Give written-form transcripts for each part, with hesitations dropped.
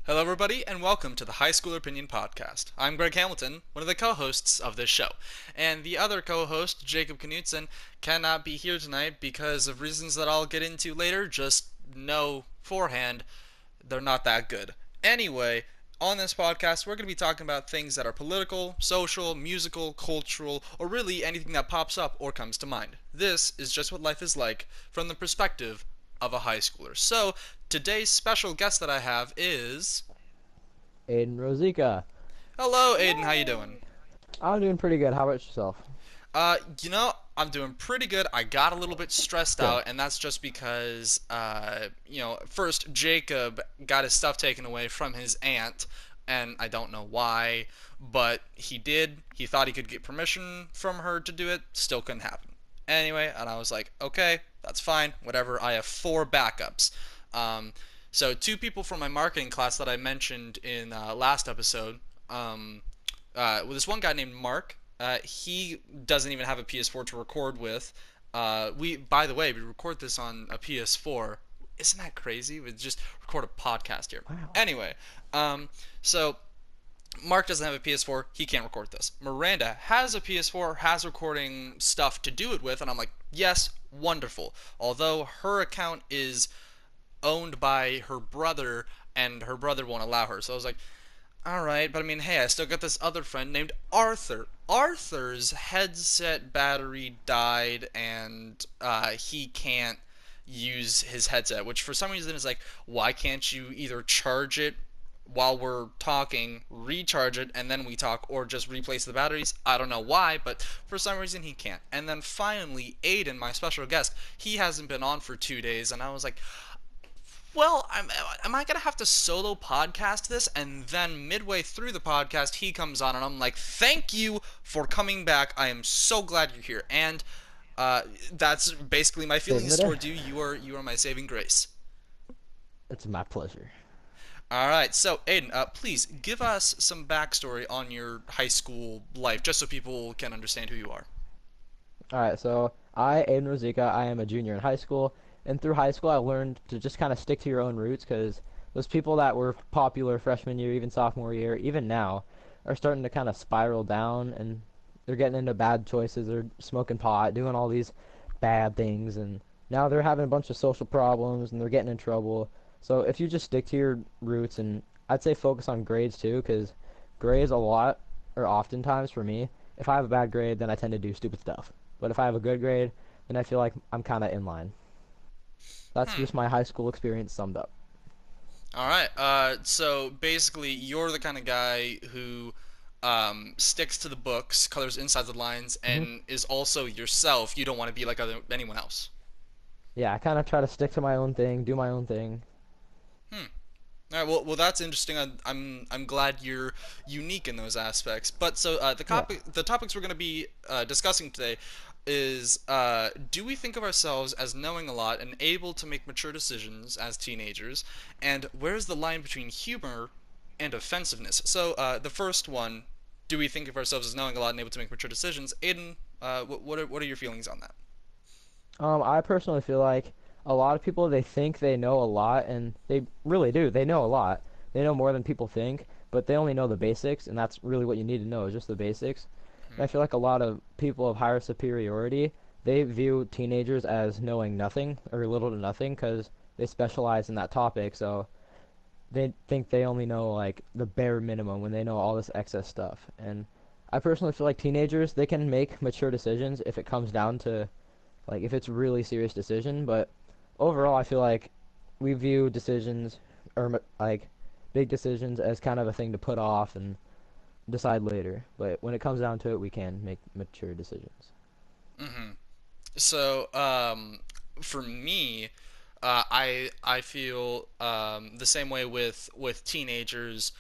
Hello, everybody, and welcome to the High School Opinion Podcast. I'm Greg Hamilton, one of the co-hosts of this show, and the other co-host, Jacob Knudsen, cannot be here tonight because of reasons that I'll get into later. Just know beforehand, they're not that good. Anyway, on this podcast, we're going to be talking about things that are political, social, musical, cultural, or really anything that pops up or comes to mind. This is just what life is like from the perspective of a high schooler. So, today's special guest that I have is Aiden Rosica. hello, Aiden. How you doing? Yay! I'm doing pretty good. How about yourself? I'm doing pretty good. I got a little bit stressed Good. out, and that's just because, first Jacob got his stuff taken away from his aunt, and I don't know why, but he did. He thought he could get permission from her to do it. Still couldn't happen. Anyway, and I was like, okay, that's fine, whatever. I have four backups. Um, so two people from my marketing class that I mentioned in last episode. Well, this one guy named Mark. He doesn't even have a PS4 to record with. By the way, we record this on a PS4. Isn't that crazy? We just record a podcast here. Wow. Anyway, so Mark doesn't have a PS4. He can't record this. Miranda has a PS4, has recording stuff to do it with, and I'm like, yes, wonderful. Although her account is owned by her brother, and her brother won't allow her. So I was like, all right, but I mean, hey, I still got this other friend named Arthur. Arthur's headset battery died, and he can't use his headset, which for some reason is like, why can't you either charge it while we're talking, recharge it, and then we talk, or just replace the batteries? I don't know why, but for some reason he can't. And then finally, Aiden, my special guest, he hasn't been on for 2 days, and I was like, well, am I going to have to solo podcast this? And then midway through the podcast, he comes on, and I'm like, thank you for coming back. I am so glad you're here. And that's basically my Saving the feelings day. towards you. You are my saving grace. It's my pleasure. All right, so Aiden, please give us some backstory on your high school life, just so people can understand who you are. All right, so Aiden Rosica, I am a junior in high school, and through high school, I learned to just kind of stick to your own roots because those people that were popular freshman year, even sophomore year, even now, are starting to kind of spiral down, and they're getting into bad choices. They're smoking pot, doing all these bad things, and now they're having a bunch of social problems, and they're getting in trouble. So if you just stick to your roots, and I'd say focus on grades too, because grades a lot, or oftentimes for me, if I have a bad grade, then I tend to do stupid stuff. But if I have a good grade, then I feel like I'm kind of in line. That's Hmm. just my high school experience summed up. All right. So basically, you're the kind of guy who sticks to the books, colors inside the lines, hmm and is also yourself. You don't want to be like anyone else. Yeah, I kind of try to stick to my own thing, do my own thing. Hmm. All right. Well, that's interesting. I'm glad you're unique in those aspects. But so Yeah. the topics we're going to be discussing today is do we think of ourselves as knowing a lot and able to make mature decisions as teenagers, and where's the line between humor and offensiveness? So the first one, do we think of ourselves as knowing a lot and able to make mature decisions? Aiden, what are your feelings on that? I personally feel like a lot of people they think they know a lot, and they really do. They know a lot. They know more than people think, but they only know the basics, and that's really what you need to know is just the basics. And I feel like a lot of people of higher superiority they view teenagers as knowing nothing or little to nothing because they specialize in that topic. So they think they only know like the bare minimum when they know all this excess stuff. And I personally feel like teenagers they can make mature decisions if it comes down to like if it's a really serious decision, but overall I feel like we view decisions or like big decisions as kind of a thing to put off and decide later. But when it comes down to it, we can make mature decisions. Mm-hmm. So, for me, I feel the same way with teenagers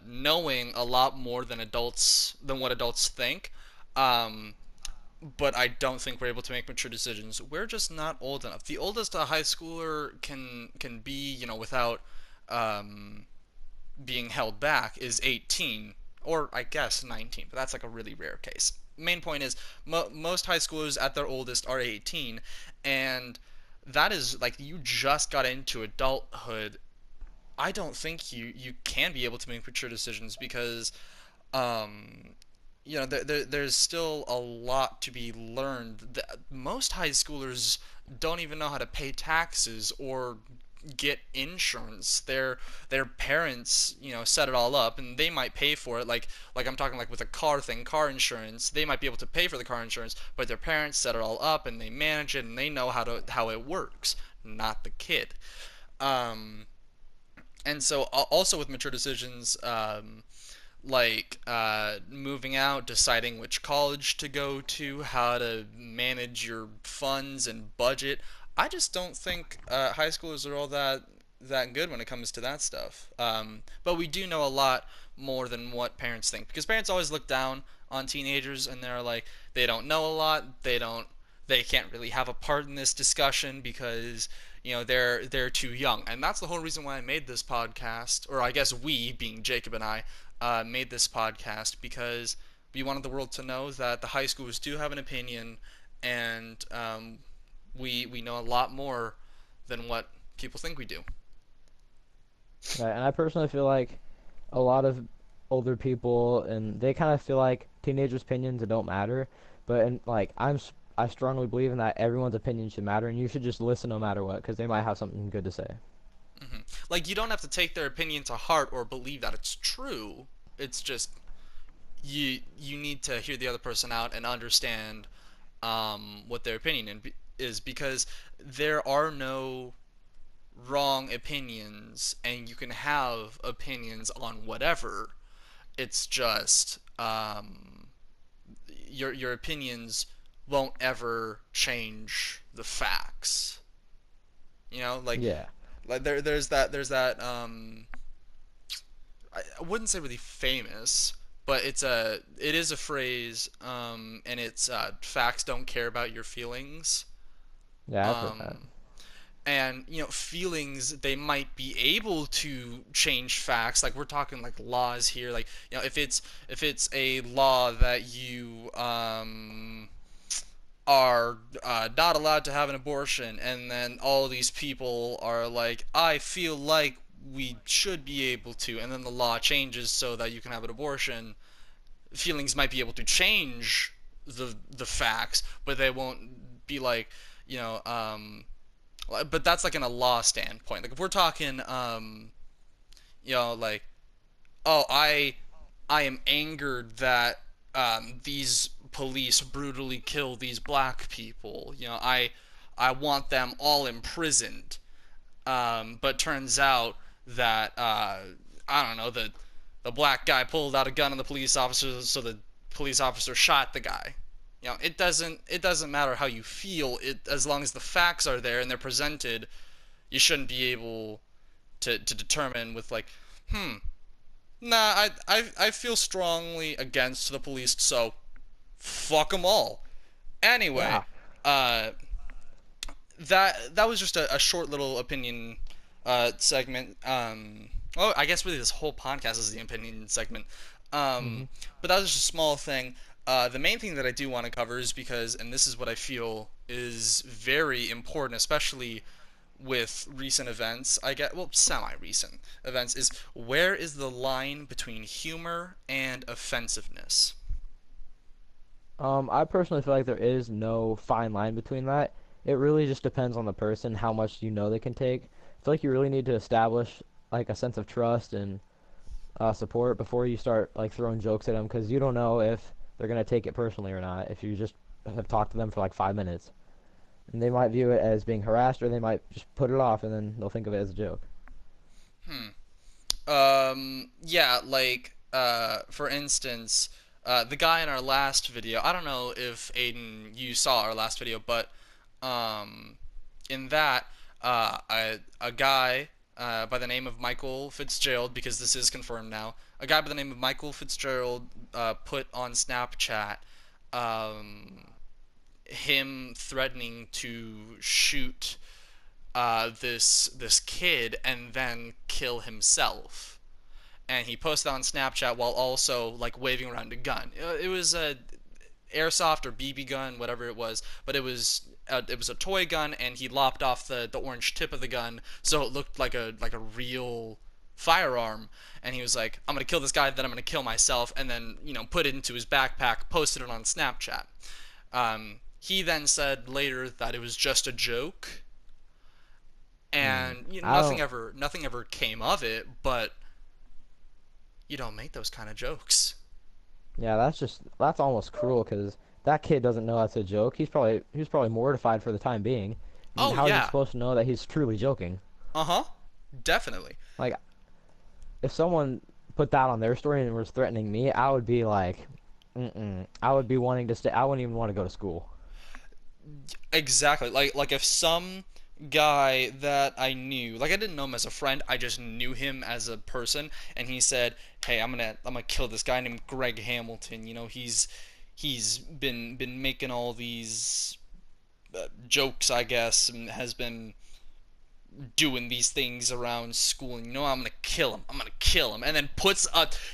knowing a lot more than what adults think. Um, but I don't think we're able to make mature decisions. We're just not old enough. The oldest a high schooler can be, without um, being held back, is 18, or I guess 19, but that's like a really rare case. Main point is most high schoolers at their oldest are 18, and that is like you just got into adulthood I don't think you can be able to make mature decisions because um, there's still a lot to be learned. Most high schoolers don't even know how to pay taxes or get insurance. Their parents, set it all up, and they might pay for it. Like I'm talking like with a car thing, car insurance. They might be able to pay for the car insurance, but their parents set it all up and they manage it and they know how it works, not the kid. Um, and so also with mature decisions, like moving out, deciding which college to go to, how to manage your funds and budget. I just don't think high schoolers are all that good when it comes to that stuff. But we do know a lot more than what parents think because parents always look down on teenagers and they're like they don't know a lot. They can't really have a part in this discussion because they're too young, and that's the whole reason why I made this podcast, or I guess we, being Jacob and I, made this podcast because we wanted the world to know that the high schoolers do have an opinion, and we know a lot more than what people think we do. Right, and I personally feel like a lot of older people and they kind of feel like teenagers' opinions don't matter, but and like I strongly believe in that everyone's opinion should matter and you should just listen no matter what because they might have something good to say. Hmm. Like you don't have to take their opinion to heart or believe that it's true. It's just you need to hear the other person out and understand what their opinion is because there are no wrong opinions and you can have opinions on whatever. It's just your opinions won't ever change the facts. You know, Yeah. like there's that I wouldn't say really famous, but it is a phrase, and it's facts don't care about your feelings. Yeah, I've heard that. Um, and feelings, they might be able to change facts. Like we're talking like laws here. Like if it's a law that you are not allowed to have an abortion, and then all these people are like, I feel like we should be able to, and then the law changes so that you can have an abortion. Feelings might be able to change the facts, but they won't be like, you know, but that's like in a law standpoint. Like if we're talking, like, oh, I am angered that these police brutally kill these black people. I want them all imprisoned. But turns out that I don't know, the black guy pulled out a gun on the police officer, so the police officer shot the guy. It doesn't matter how you feel. It as long as the facts are there and they're presented, you shouldn't be able to determine with like, nah, I feel strongly against the police, so fuck them all. Anyway, Yeah. uh, that was just a short little opinion segment. Well, I guess really this whole podcast is the opinion segment. Hmm. But that was just a small thing. The main thing that I do want to cover is because, and this is what I feel is very important, especially with recent events, I get, well, semi-recent events, is where is the line between humor and offensiveness? I personally feel like there is no fine line between that. It really just depends on the person, how much you know they can take. I feel like you really need to establish like a sense of trust and support before you start like throwing jokes at them because you don't know if they're gonna take it personally or not. If you just have talked to them for like 5 minutes, and they might view it as being harassed, or they might just put it off and then they'll think of it as a joke. Yeah, like, for instance, the guy in our last video, I don't know if Aiden, you saw our last video, but, um, in that, a guy, by the name of Michael Fitzgerald, because this is confirmed now, a guy by the name of Michael Fitzgerald, put on Snapchat, um, him threatening to shoot, this kid and then kill himself, and he posted on Snapchat while also like waving around a gun. It was a airsoft or BB gun, whatever it was, but it was a toy gun, and he lopped off the orange tip of the gun, so it looked like a real firearm, and he was like, I'm gonna kill this guy, then I'm gonna kill myself, and then put it into his backpack, posted it on Snapchat. He then said later that it was just a joke, Hmm. and I don't. nothing ever came of it. But you don't make those kind of jokes. Yeah, that's almost cruel because that kid doesn't know that's a joke. He's probably mortified for the time being. And Oh how is he yeah, supposed to know that he's truly joking? uh-huh, definitely. Like, if someone put that on their story and was threatening me, I would be like, mm-mm. I would be wanting to stay. I wouldn't even want to go to school. Exactly. Like if some guy that I knew, like I didn't know him as a friend, I just knew him as a person, and he said, "Hey, I'm gonna kill this guy named Greg Hamilton. He's been making all these jokes, I guess, and has been doing these things around school, and I'm gonna kill him. I'm gonna kill him." And then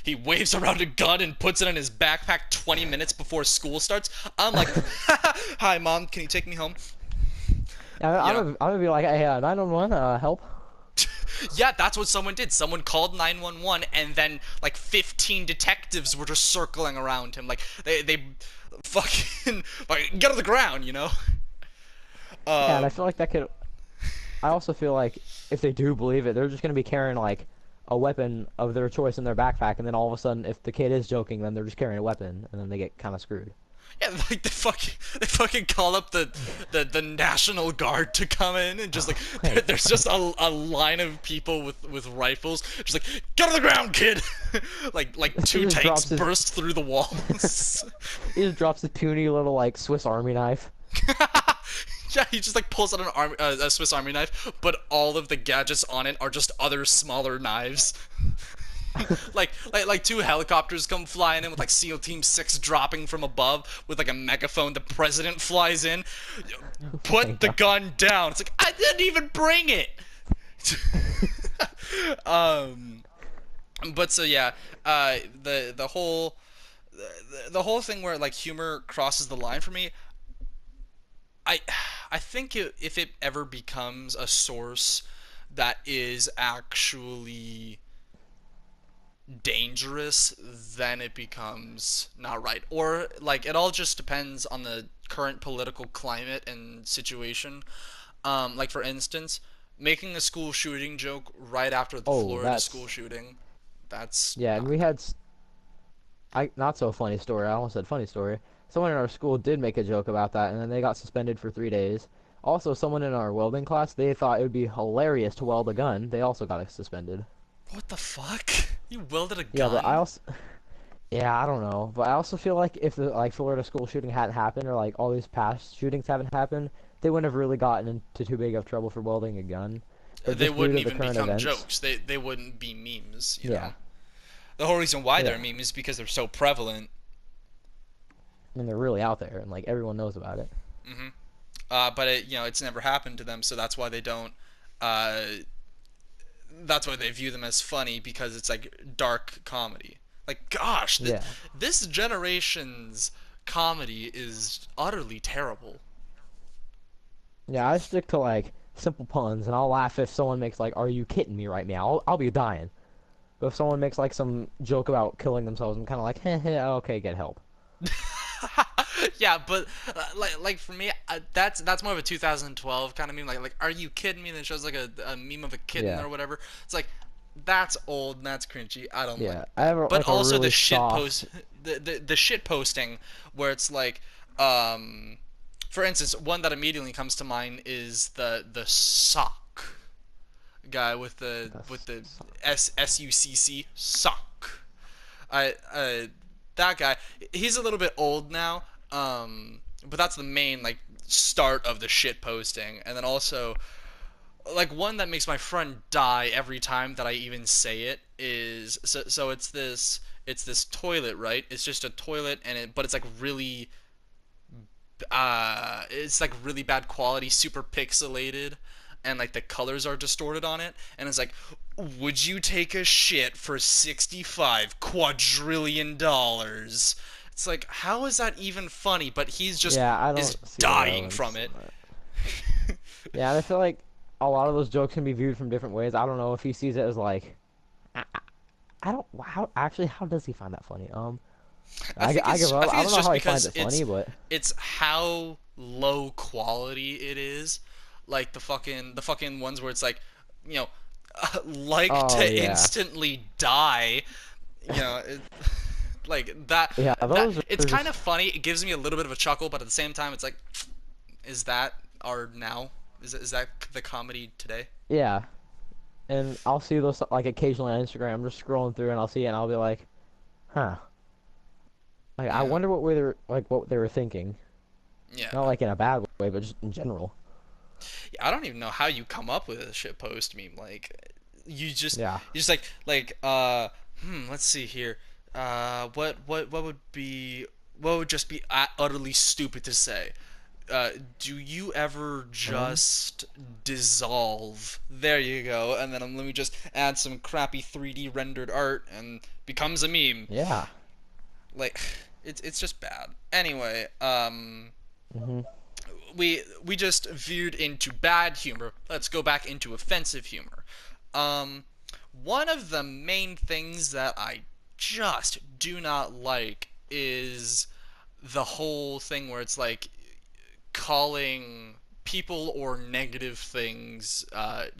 he waves around a gun and puts it in his backpack 20 minutes before school starts. I'm like, "Hi, mom, can you take me home?" Yeah, You know, I'm gonna be like, hey, 911, help. yeah, that's what someone did. Someone called 911, and then like 15 detectives were just circling around him, like they fucking like get on the ground. Yeah, and I Um, feel like that could. I also feel like if they do believe it, they're just gonna be carrying like a weapon of their choice in their backpack, and then all of a sudden, if the kid is joking, then they're just carrying a weapon, and then they get kind of screwed. yeah, like they fucking call up the National Guard to come in, and just like Wait, there's just a line of people with rifles, just like get on the ground, kid. like he two just tanks drops his burst through the walls. he just drops the puny little like Swiss Army knife. Yeah, he just like pulls out a Swiss Army knife, but all of the gadgets on it are just other smaller knives. like two helicopters come flying in with like SEAL Team 6 dropping from above with like a megaphone. The president flies in. Oh my Put the god. gun down. It's like I didn't even bring it. um, but so yeah, the whole thing where like humor crosses the line for me, I I think if it ever becomes a source that is actually dangerous, then it becomes not right. Or like it all just depends on the current political climate and situation. Like for instance, making a school shooting joke right after the Oh, Florida school that's shooting, that's yeah, and not we good. had I not so funny story. I almost said funny story. Someone in our school did make a joke about that, and then they got suspended for 3 days. Also, someone in our welding class, they thought it would be hilarious to weld a gun. They also got suspended. What the fuck? You welded a Yeah, but I gun? also yeah, I don't know, but I also feel like if the like Florida school shooting hadn't happened or like all these past shootings haven't happened, they wouldn't have really gotten into too big of trouble for welding a gun. But They just due wouldn't to the even current become events, jokes. They wouldn't be memes, you yeah, know. The whole reason why they're yeah, memes is because they're so prevalent. and they're really out there and like everyone knows about it. Hmm. But it's never happened to them, so that's why they don't. Uh, that's why they view them as funny because it's like dark comedy. Like, gosh, Yeah. this generation's comedy is utterly terrible. Yeah, I stick to like simple puns, and I'll laugh if someone makes like, "Are you kidding me right now?" I'll be dying. But if someone makes like some joke about killing themselves, I'm kind of like, "Heh heh, okay, get help." Yeah, but like for me, that's more of a 2012 kind of meme. Like, are you kidding me? And it shows like a meme of a kitten Yeah, or whatever. It's like that's old and that's cringy. I don't like yeah. I that. have But like a also the really shit soft. post, the shit posting where it's like, um, for instance, one that immediately comes to mind is the sock guy with the That's, SUCC sock. I that guy, he's a little bit old now. But that's the main like start of the shit posting, and then also like one that makes my friend die every time that I even say it is so it's this toilet, right? It's just a toilet, but it's like really it's like really bad quality, super pixelated, and like the colors are distorted on it, and it's like, would you take a shit for 65 quadrillion dollars? It's like, how is that even funny? But he's just yeah, I is don't see the dying from relevance it. in that. Yeah, and I feel like a lot of those jokes can be viewed from different ways. I don't know if he sees it as like I don't how actually how does he find that funny? I think I give it's I up. think I don't it's know just how he finds because it funny, but it's how low quality it is. Like the fucking ones where it's like, you know, like oh to yeah, instantly die. Like yeah, that those it's are kind just of funny. It gives me a little bit of a chuckle, but at the same time, it's like, is that our now? Is that the comedy today? yeah. And I'll see those like occasionally on Instagram. I'm just scrolling through and I'll see it and I'll be like, huh. Like I Yeah, wonder what they were thinking. yeah. Not like in a bad way, but just in general. Yeah, I don't even know how you come up with a shit post meme. Like, you just Yeah. you just let's see here. What would be what would just be utterly stupid to say? Do you ever Um. just dissolve? There you go. And then let me just add some crappy 3D rendered art and becomes a meme. Yeah. Like, it's just bad. Anyway, Mhm. we just veered into bad humor. Let's go back into offensive humor. Um, One of the main things that I just do not like is the whole thing where it's like calling people or negative things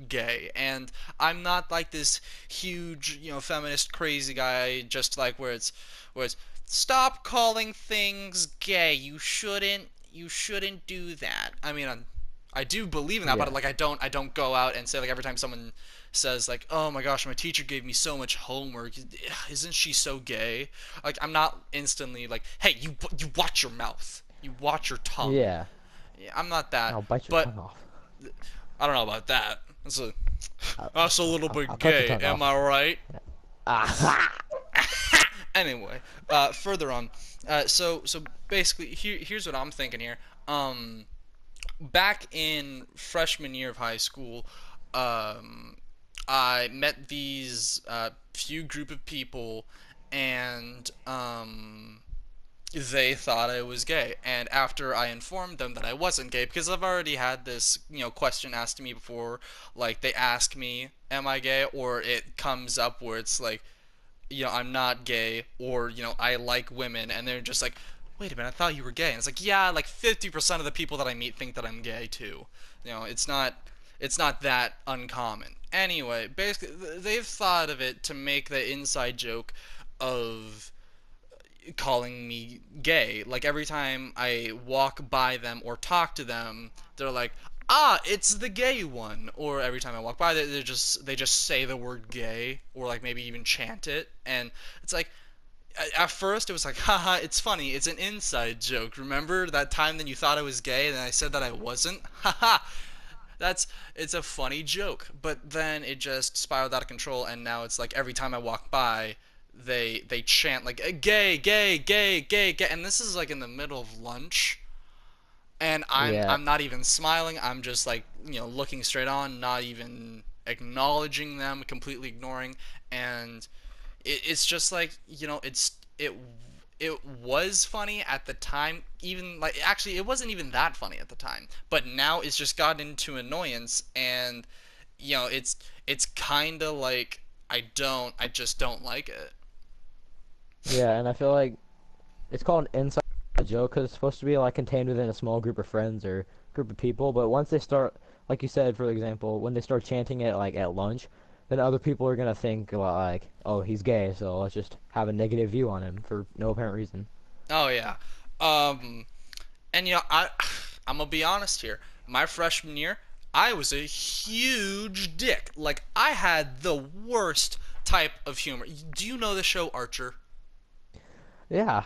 gay. And I'm not like this huge, feminist crazy guy. Just like where it's stop calling things gay. You shouldn't do that. I mean, I do believe in that, but Yeah. like I don't go out and say like every time someone says like, oh my gosh, my teacher gave me so much homework, isn't she so gay? Like, I'm not instantly like, hey, you watch your mouth, you watch your tongue. Yeah. Yeah, I'm not that, I'll bite your but tongue off. I don't know about that. I'll, That's a little I'll bit cut your gay, tongue am off. I right? Ah. Anyway, further on. So basically, here's what I'm thinking here. Back in freshman year of high school, um, I met these few group of people, and they thought I was gay. And after I informed them that I wasn't gay, because I've already had this, question asked to me before, like they ask me, "Am I gay?" Or it comes up where it's like, I'm not gay, or I like women, and they're just like, "Wait a minute, I thought you were gay." And it's like, yeah, like 50% of the people that I meet think that I'm gay too. It's not that uncommon. Anyway, basically, they've thought of it to make the inside joke of calling me gay. Like every time I walk by them or talk to them, they're like, "Ah, it's the gay one." Or every time I walk by, they just say the word gay, or like maybe even chant it, and it's like. At first, it was like, haha, it's funny. It's an inside joke. Remember that time that you thought I was gay and I said that I wasn't? Haha. That's it's a funny joke, but then it just spiraled out of control, and now it's like every time I walk by, they chant like gay, gay, gay, gay, gay, and this is like in the middle of lunch, and I'm Yeah. I'm not even smiling. I'm just like looking straight on, not even acknowledging them, completely ignoring, and it's just like it was funny at the time. Even like actually, it wasn't even that funny at the time, but now it's just gotten into annoyance, and it's kind of like I just don't like it. Yeah. And I feel like it's called an inside joke because it's supposed to be like contained within a small group of friends or group of people. But once they start, like you said, for example, when they start chanting it like at lunch, then other people are gonna think like, oh, he's gay, so let's just have a negative view on him for no apparent reason. Oh yeah. um and I'm gonna be honest here. My freshman year, I was a huge dick. Like, I had the worst type of humor. Do you know the show Archer? Yeah,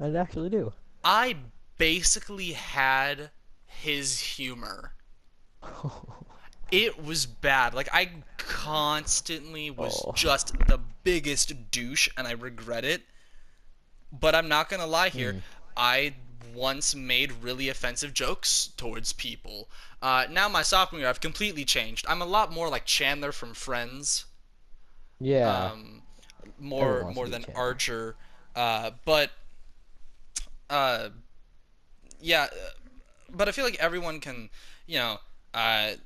I actually do. I basically had his humor. It was bad. Like, I constantly was Oh. just the biggest douche, and I regret it. But I'm not gonna lie here. Hmm. I once made really offensive jokes towards people. Now my sophomore year, I've completely changed. I'm a lot more like Chandler from Friends, Yeah. um, Everyone more wants to more be than Chandler. Archer. But uh, yeah, but I feel like everyone can, you know,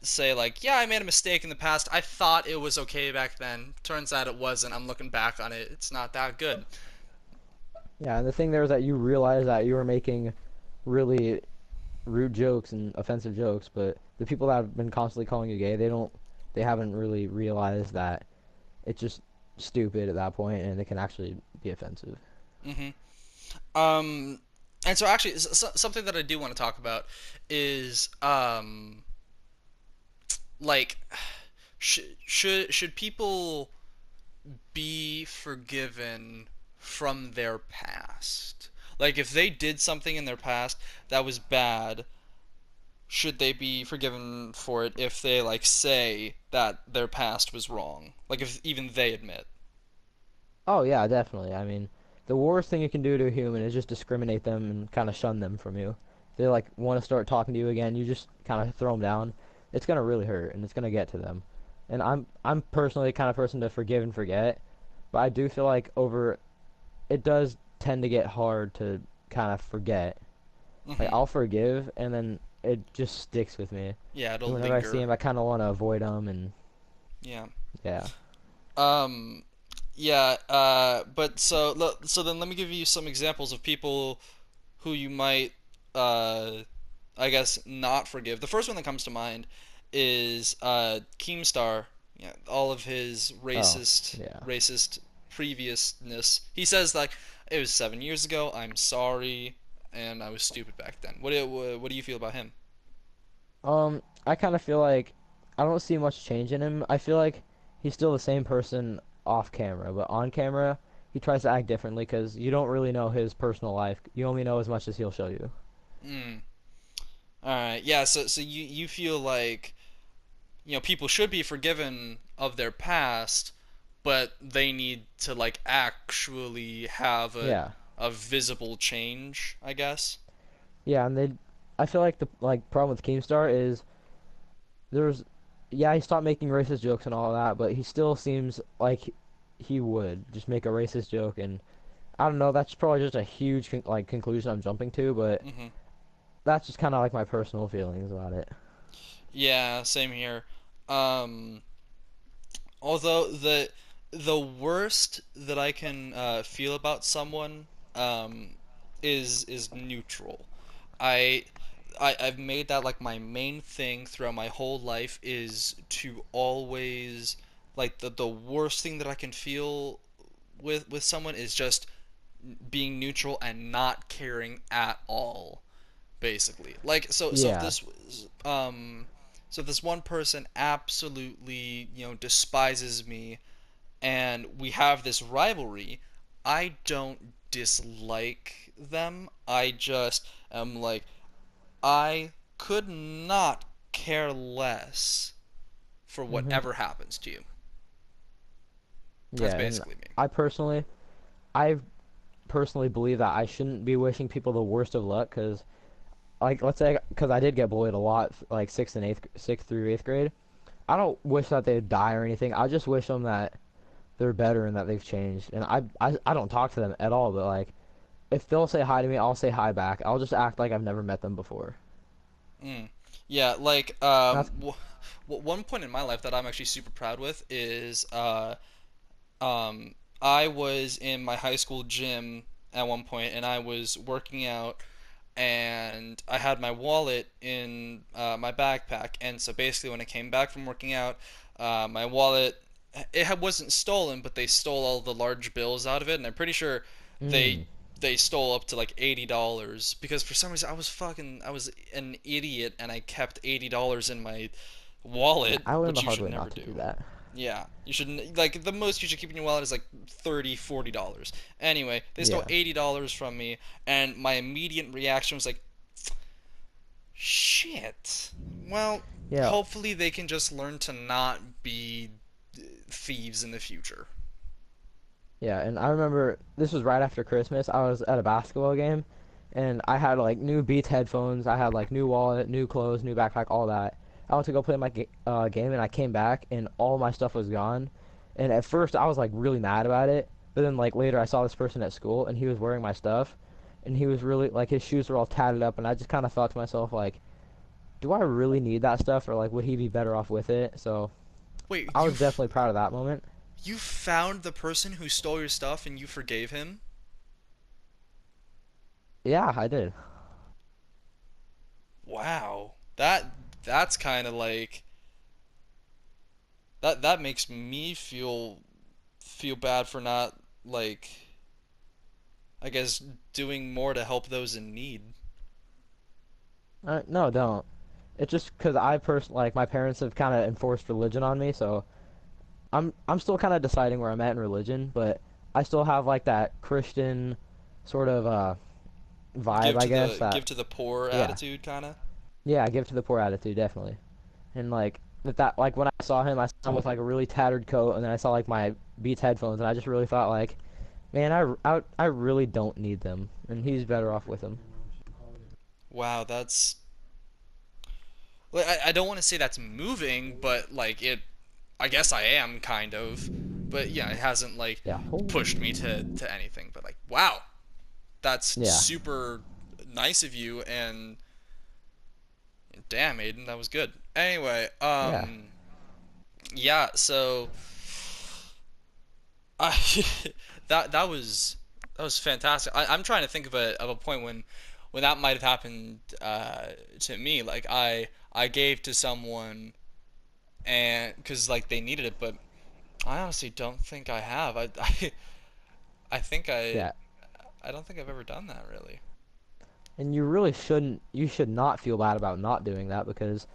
say like, yeah, I made a mistake in the past. I thought it was okay back then. Turns out it wasn't. I'm looking back on it. It's not that good. Yeah, and the thing there is that you realize that you were making really rude jokes and offensive jokes, but the people that have been constantly calling you gay, they haven't really realized that it's just stupid at that point, and it can actually be offensive. Hmm. Um, and so actually, something that I do want to talk about is like, should people be forgiven from their past? Like, if they did something in their past that was bad, should they be forgiven for it if they like say that their past was wrong? Like, if even they admit. Oh yeah, definitely. I mean, the worst thing you can do to a human is just discriminate them and kind of shun them from you. If they like want to start talking to you again, you just kind of throw them down. It's gonna really hurt, and it's gonna get to them. And I'm personally the kind of person to forgive and forget, but I do feel like over it does tend to get hard to kind of forget. Like Hmm. I'll forgive, and then it just sticks with me. Yeah, it'll And whenever I see linger. him, I kind of want to avoid him, and Yeah. yeah. Um, yeah. But so then let me give you some examples of people who you might, uh, I guess, not forgive. The first one that comes to mind is Keemstar. Yeah, all of his Oh, yeah. racist previousness. He says like it was 7 years ago. I'm sorry, and I was stupid back then. What do you feel about him? I kind of feel like I don't see much change in him. I feel like he's still the same person off camera, but on camera, he tries to act differently because you don't really know his personal life. You only know as much as he'll show you. Mm. All right. Yeah. So you feel like people should be forgiven of their past, but they need to like actually have Yeah, a visible change, I guess. yeah, and I feel like the problem with Keemstar is there's, yeah, he stopped making racist jokes and all that, but he still seems like he would just make a racist joke, and I don't know. That's probably just a huge conclusion I'm jumping to, but Hmm. that's just kind of like my personal feelings about it. Yeah, same here. Um, although the worst that I can feel about someone is neutral. I I've made that like my main thing throughout my whole life is to always like the worst thing that I can feel with someone is just being neutral and not caring at all, basically. Like so if Yeah. this so if this one person absolutely, despises me and we have this rivalry, I don't dislike them. I just am like I could not care less for hmm whatever happens to you. That's Yeah, and basically me. I personally, I personally believe that I shouldn't be wishing people the worst of luck because, like, let's say, because I did get bullied a lot, like sixth through eighth grade. I don't wish that they'd die or anything. I just wish them that they're better and that they've changed. And I don't talk to them at all, but like, if they'll say hi to me, I'll say hi back. I'll just act like I've never met them before. Mm. Yeah, like That's one point in my life that I'm actually super proud with is I was in my high school gym at one point and I was working out and I had my wallet in my backpack. And so basically, when I came back from working out, my wallet wasn't stolen, but they stole all the large bills out of it, and I'm pretty sure they mm. they stole up to like $80 because for some reason I was an idiot and I kept $80 in my Yeah, wallet, I learned which the you hard should way never not to do do. that. Yeah, you shouldn't like the most you should keep in your wallet is like $30, $40. Anyway, they stole Yeah, $80 from me, and my immediate reaction was like, shit. Well, yeah. hopefully they can just learn to not be thieves in the future. Yeah, and I remember this was right after Christmas. I was at a basketball game, and I had like new Beats headphones. I had like new wallet, new clothes, new backpack, all that. I went to go play my game, and I came back, and all my stuff was gone. And at first, I was like really mad about it. But then like later, I saw this person at school, and he was wearing my stuff, and he was really like his shoes were all tatted up, and I just kind of thought to myself like, do I really need that stuff, or like would he be better off with it? So Wait, I was definitely proud of that moment. you found the person who stole your stuff and you forgave him? Yeah, I did. Wow. That's kind of like that makes me feel bad for not like I guess doing more to help those in need. No, don't. It's just because I personally like my parents have kind of enforced religion on me, so I'm still kind of deciding where I'm at in religion, but I still have like that Christian sort of vibe, I guess. That Give to the poor yeah, attitude kind of. yeah, give to the poor attitude, definitely. And like that like when I saw him, I saw him with like a really tattered coat, and then I saw like my Beats headphones, and I just really thought like, man, I really don't need them, and he's better off with them. Wow, that's like I don't want to say that's moving, but like it I guess I am kind of. But yeah, it hasn't like Yeah. Oh. pushed me to anything, but like wow, that's Yeah. super nice of you and damn, Aiden, that was good. Anyway, Yeah. yeah, so I that was fantastic. I'm trying to think of a point when that might have happened to me. Like I gave to someone and because like they needed it, but I honestly don't think I have. I think Yeah. I don't think I've ever done that really. And you really shouldn't. You should not feel bad about not doing that because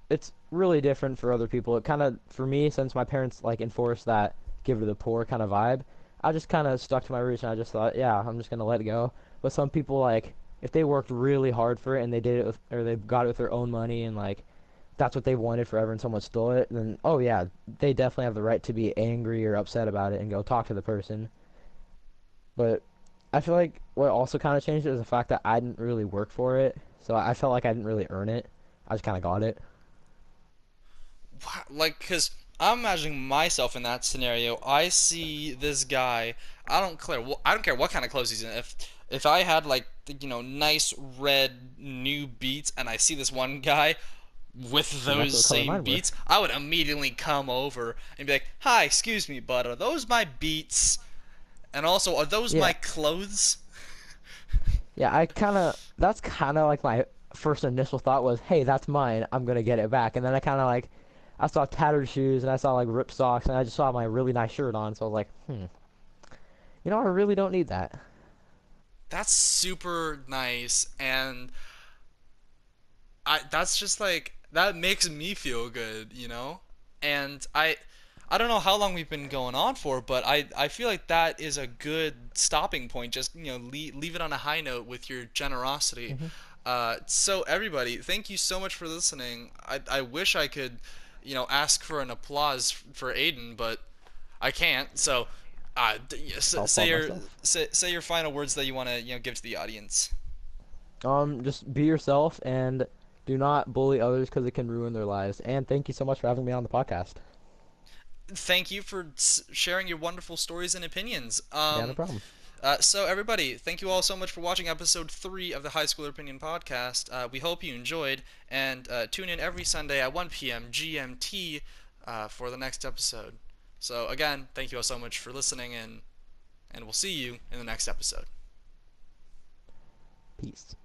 it's really different for other people. It kind of, for me, since my parents like enforced that give to the poor kind of vibe, I just kind of stuck to my roots and I just thought, yeah, I'm just gonna let it go. But some people like, if they worked really hard for it and they did it with, or they got it with their own money and like that's what they wanted forever and someone stole it, then oh yeah, they definitely have the right to be angry or upset about it and go talk to the person. But I feel like what also kind of changed it is the fact that I didn't really work for it, so I felt like I didn't really earn it. I just kind of got it. Like, cause I'm imagining myself in that scenario. I see this guy. I don't care what kind of clothes he's in. If I had like nice red new beats, and I see this one guy with And that's those what color same mine were. beats, I would immediately come over and be like, "Hi, excuse me, but are those my beats? And also, are those Yeah, my clothes?" yeah. I kind of that's kind of like my first initial thought was, hey, that's mine. I'm gonna get it back. And then I kind of like I saw tattered shoes and I saw like ripped socks and I just saw my really nice shirt on, so I was like, I really don't need that. That's super nice, and I that's just like that makes me feel good, you know? And I don't know how long we've been going on for, but I feel like that is a good stopping point. Just, leave it on a high note with your generosity. Hmm. So everybody, thank you so much for listening. I wish I could, ask for an applause for Aiden, but I can't. So, I'll applaud myself. say your final words that you want to, give to the audience. Just be yourself and do not bully others because it can ruin their lives. And thank you so much for having me on the podcast. Thank you for sharing your wonderful stories and opinions. Yeah, no problem. So everybody, thank you all so much for watching episode 3 of the High Schooler Opinion Podcast. We hope you enjoyed, and tune in every Sunday at 1 p.m. GMT for the next episode. So again, thank you all so much for listening, and we'll see you in the next episode. Peace.